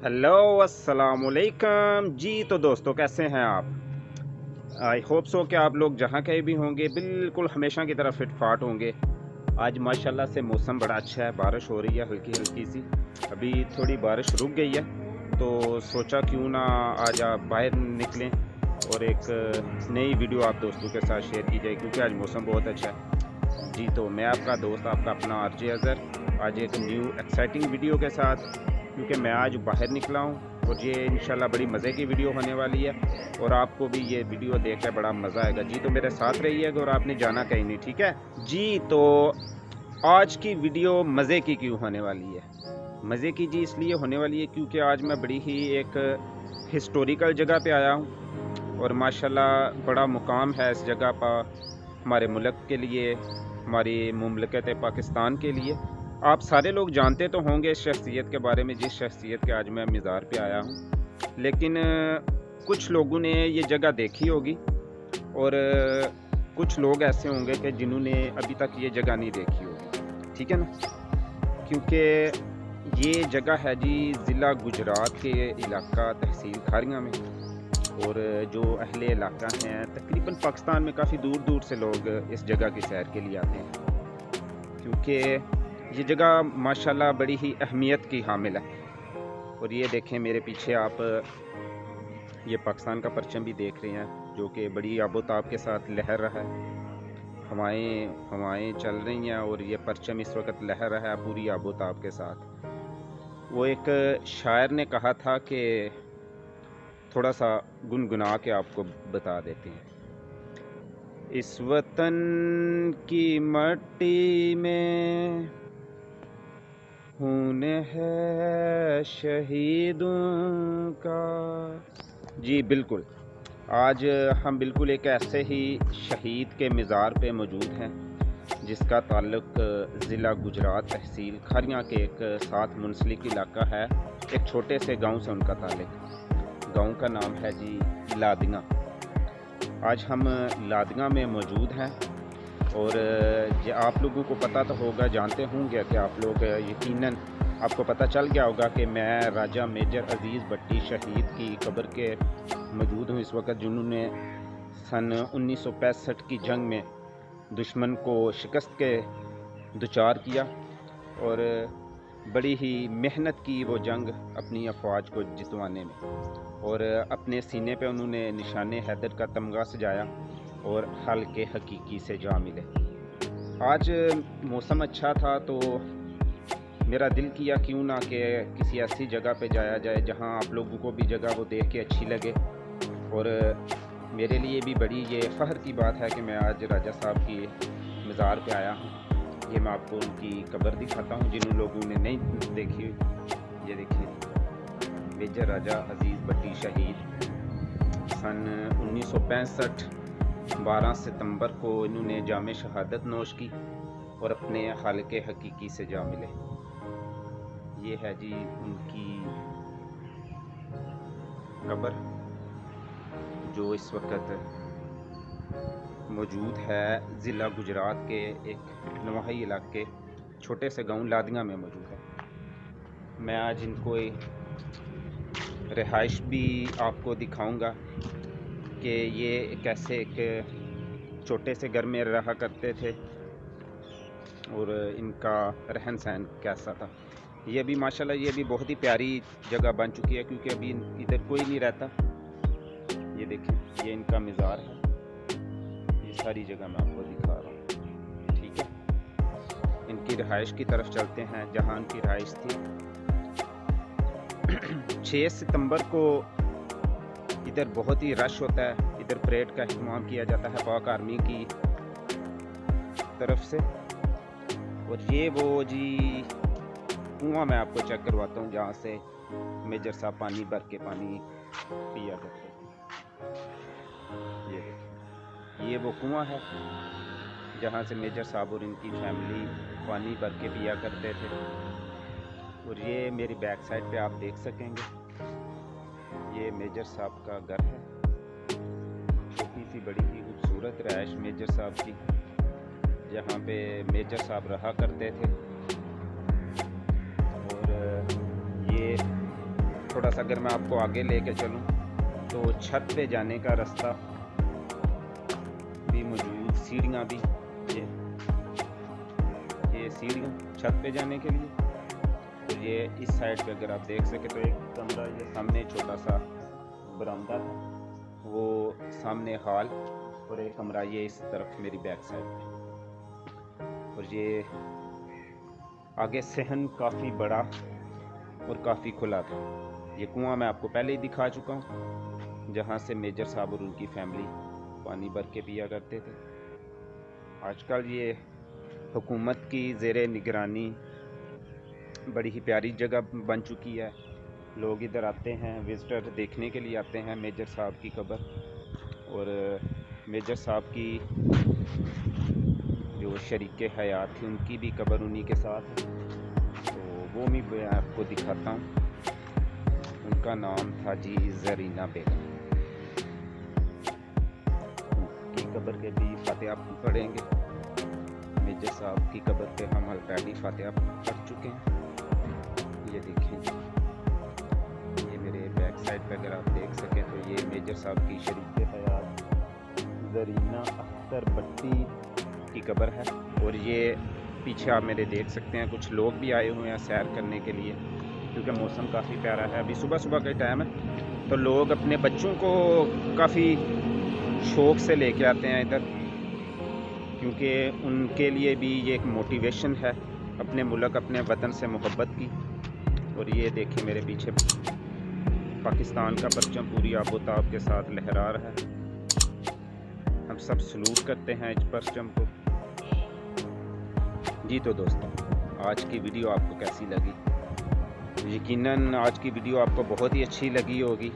Hello, अस्सलाम वालेकुम जी। तो दोस्तों, कैसे हैं आप? आई होप सो कि आप लोग जहाँ कहीं भी होंगे बिल्कुल हमेशा की तरह फिट फाट होंगे। आज माशाल्लाह से मौसम बड़ा अच्छा है, बारिश हो रही है हल्की हल्की सी। अभी थोड़ी बारिश रुक गई है, तो सोचा क्यों ना आज आप बाहर निकलें और एक नई वीडियो आप दोस्तों के साथ शेयर की जाए, क्योंकि आज मौसम बहुत अच्छा है जी। तो मैं आपका दोस्त, आपका अपना आरजे अज़हर, आज एक न्यू एक्साइटिंग वीडियो के साथ, क्योंकि मैं आज बाहर निकला हूँ और ये इंशाल्लाह बड़ी मज़े की वीडियो होने वाली है और आपको भी ये वीडियो देख कर बड़ा मज़ा आएगा जी। तो मेरे साथ रहिएगा और आपने जाना कहीं नहीं, ठीक है जी। तो आज की वीडियो मज़े की क्यों होने वाली है? मज़े की जी इसलिए होने वाली है क्योंकि आज मैं बड़ी ही एक हिस्टोरिकल जगह पे आया हूँ और माशाल्लाह बड़ा मुकाम है इस जगह पर हमारे मुल्क के लिए, हमारी मुमलकत पाकिस्तान के लिए। आप सारे लोग जानते तो होंगे इस शख्सियत के बारे में, जिस शख्सियत के आज मैं मज़ार पे आया हूँ। लेकिन कुछ लोगों ने ये जगह देखी होगी और कुछ लोग ऐसे होंगे कि जिन्होंने अभी तक ये जगह नहीं देखी होगी, ठीक है ना? क्योंकि ये जगह है जी ज़िला गुजरात के इलाका तहसील खारियाँ में। और जो अहले इलाका हैं, तकरीबन पाकिस्तान में काफ़ी दूर दूर से लोग इस जगह की सैर के लिए आते हैं, क्योंकि ये जगह माशाल्लाह बड़ी ही अहमियत की हामिल है। और ये देखें मेरे पीछे आप, ये पाकिस्तान का परचम भी देख रहे हैं, जो कि बड़ी आबोताब के साथ लहर रहा है। हवाएं हवाएं चल रही हैं और ये परचम इस वक्त लहर रहा है पूरी आबोताब के साथ। वो एक शायर ने कहा था कि थोड़ा सा गुनगुना के आपको बता देते हैं। इस वतन की मट्टी में खून है शहीदों का। जी बिल्कुल, आज हम बिल्कुल एक ऐसे ही शहीद के मज़ार पे मौजूद हैं, जिसका ताल्लुक ज़िला गुजरात तहसील खारियाँ के एक साथ मुंसलिक इलाका है। एक छोटे से गांव से उनका ताल्लुक। गांव का नाम है जी लादियाँ। आज हम लादियाँ में मौजूद हैं और आप लोगों को पता तो होगा, जानते होंगे कि आप लोग यकीनन आपको पता चल गया होगा कि मैं राजा मेजर अजीज़ भट्टी शहीद की कब्र के मौजूद हूँ इस वक्त, जिन्होंने सन 1965 की जंग में दुश्मन को शिकस्त के दुचार किया और बड़ी ही मेहनत की वो जंग अपनी अफवाज को जितवाने में। और अपने सीने पे उन्होंने निशाने हैदर का तमगा सजाया और हल के हकीकी से जा मिले। आज मौसम अच्छा था तो मेरा दिल किया क्यों ना कि किसी ऐसी जगह पे जाया जाए जहां आप लोगों को भी जगह वो देख के अच्छी लगे। और मेरे लिए भी बड़ी ये फ़ख्र की बात है कि मैं आज राजा साहब की मज़ार पे आया हूँ। ये मैं आपको उनकी कब्र दिखाता हूँ जिन लोगों ने नहीं देखी। ये देखिए, मेजर राजा अजीज़ भट्टी शहीद सन 1965 12 सितंबर को इन्होंने जामे शहादत नोश की और अपने खालिक हकीकी से जा मिले। ये है जी उनकी कब्र, जो इस वक्त मौजूद है ज़िला गुजरात के एक नवाही इलाके छोटे से गांव लादियाँ में मौजूद है। मैं आज इनको रिहाइश भी आपको दिखाऊंगा कि ये कैसे एक छोटे से घर में रहा करते थे और इनका रहन सहन कैसा था। ये भी माशाल्लाह ये भी बहुत ही प्यारी जगह बन चुकी है, क्योंकि अभी इधर कोई नहीं रहता। ये देखें, ये इनका मज़ार है। ये सारी जगह मैं आपको दिखा रहा हूँ, ठीक है। इनकी रिहाइश की तरफ चलते हैं जहाँ इनकी रिहाइश थी। 6 सितंबर को इधर बहुत ही रश होता है। इधर परेड का इहतमाम किया जाता है पाक आर्मी की तरफ से। और ये वो जी कुआं मैं आपको चेक करवाता हूँ जहाँ से मेजर साहब पानी भर के पानी पिया करते थे। ये देखिए, ये वो कुआं है जहाँ से मेजर साहब और इनकी फैमिली पानी भर के पिया करते थे। और ये मेरी बैक साइड पे आप देख सकेंगे, ये मेजर साहब का घर है। छोटी सी बड़ी ही खूबसूरत रहायश मेजर साहब की, जहाँ पे मेजर साहब रहा करते थे। और ये थोड़ा सा अगर मैं आपको आगे लेके चलूँ तो छत पे जाने का रास्ता भी मौजूद, सीढ़ियाँ भी, ये सीढ़ियाँ छत पे जाने के लिए। तो ये इस साइड पे अगर आप देख सके तो एक कमरा, ये सामने छोटा सा बरामदा है, वो सामने हॉल, और एक कमरा ये इस तरफ मेरी बैक साइड पे। और ये आगे सहन काफ़ी बड़ा और काफ़ी खुला था। ये कुआं मैं आपको पहले ही दिखा चुका हूँ, जहाँ से मेजर साहब और उनकी फैमिली पानी भर के पिया करते थे। आजकल ये हुकूमत की ज़ेरे निगरानी बड़ी ही प्यारी जगह बन चुकी है। लोग इधर आते हैं, विज़िटर देखने के लिए आते हैं मेजर साहब की कब्र, और मेजर साहब की जो शरीके हयात थी उनकी भी कब्र उन्हीं के साथ है। तो वो भी मैं आपको दिखाता हूँ। उनका नाम था जी ज़रीना बेगम। उनकी कब्र के भी फातिहा पढ़ेंगे। मेजर साहब की कब्र पे हम ऑलरेडी फातिहा पढ़ चुके हैं। ये देखें, ये मेरे बैक साइड पे अगर आप देख सकें तो ये मेजर साहब की शरीके हयात ज़रीना अख्तर भट्टी की कब्र है। और ये पीछे आप मेरे देख सकते हैं कुछ लोग भी आए हुए हैं सैर करने के लिए, क्योंकि मौसम काफ़ी प्यारा है। अभी सुबह सुबह का टाइम है, तो लोग अपने बच्चों को काफ़ी शौक़ से लेके आते हैं इधर, क्योंकि उनके लिए भी ये एक मोटिवेशन है अपने मुल्क, अपने वतन से मोहब्बत की। और ये देखिए मेरे पीछे पाकिस्तान का परचम पूरी आबोताब के साथ लहरा रहा है। हम सब सलूट करते हैं इस परचम को। जी तो दोस्तों, आज की वीडियो आपको कैसी लगी? यकीनन आज की वीडियो आपको बहुत ही अच्छी लगी होगी।